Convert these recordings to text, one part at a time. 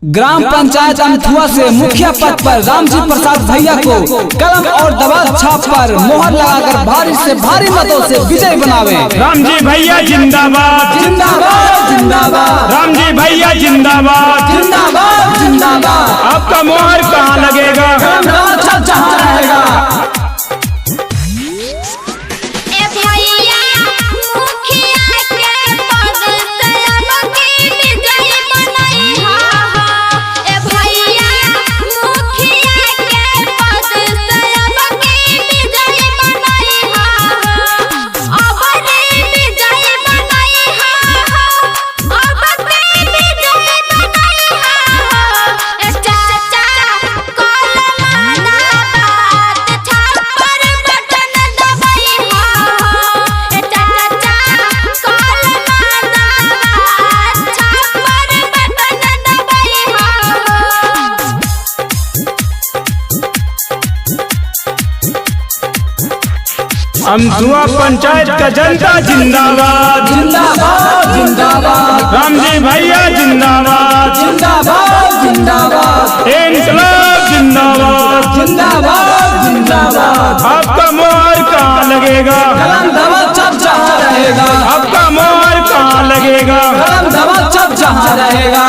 Gram panchayat अमथुआ से मुखिया पद पर रामजी प्रसाद भैया को कलम और दबाव छाप पर मोहर लगाकर भारी से भारी मतों से विजय बनावे। रामजी भैया जिंदाबाद जिंदाबाद जिंदाबाद। रामजी भैया जिंदाबाद जिंदाबाद जिंदाबाद। आपका मोहर कहाँ लगेगा? जहाँ रहेगा। अमथुआ पंचायत का जनता जिंदाबाद जिंदाबाद जिंदाबाद। रामजी भैया जिंदाबाद जिंदाबाद जिंदाबाद। इंकलाब जिंदाबाद जिंदाबाद जिंदाबाद। आपका मोहर कहाँ लगेगा? कलम दबाव छाप जहाँ रहेगा। आपका मोहर कहाँ लगेगा? कलम दबाव छाप जहाँ रहेगा।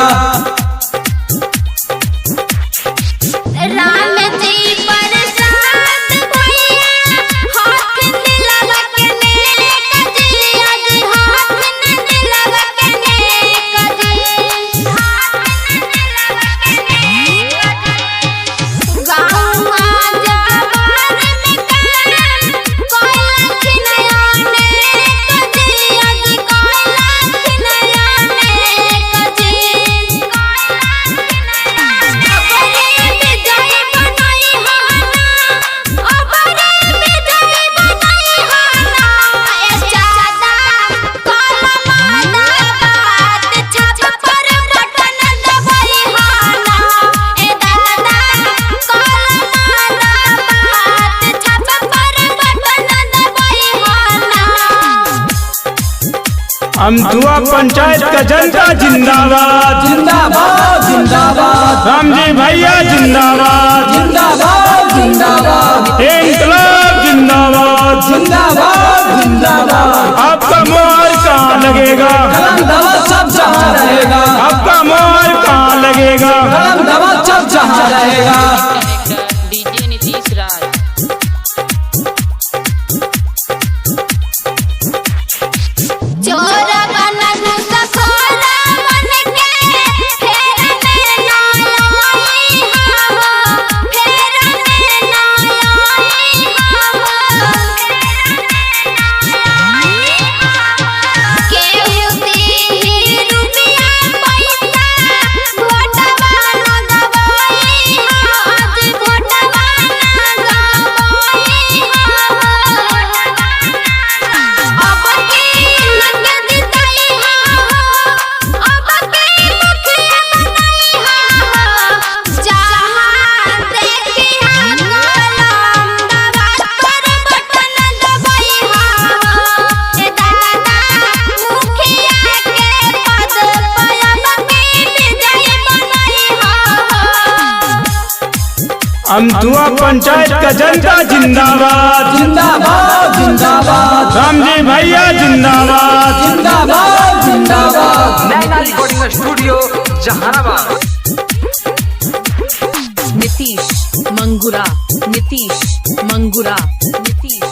अमथुआ पंचायत का जनता जिंदाबाद जिंदाबाद जिंदाबाद। रामजी भैया जिंदाबाद जिंदाबाद जिंदाबाद। इंकलाब जिंदाबाद जिंदाबाद जिंदाबाद। आपका मोहर कहाँ लगेगा? कलम दबाव छाप जहाँ रहेगा। आपका मोहर कहाँ लगेगा? कलम दबाव छाप जहाँ रहेगा। डीजे नीतीश राज। अमथुआ पंचायत का जनता जिंदाबाद जिंदाबाद जिंदाबाद। रामजी भैया जिंदाबाद जिंदाबाद जिंदाबाद। नैना रिकॉर्डिंग स्टूडियो जहानाबाद। नीतीश मंगुरा नीतीश मंगुरा नीतीश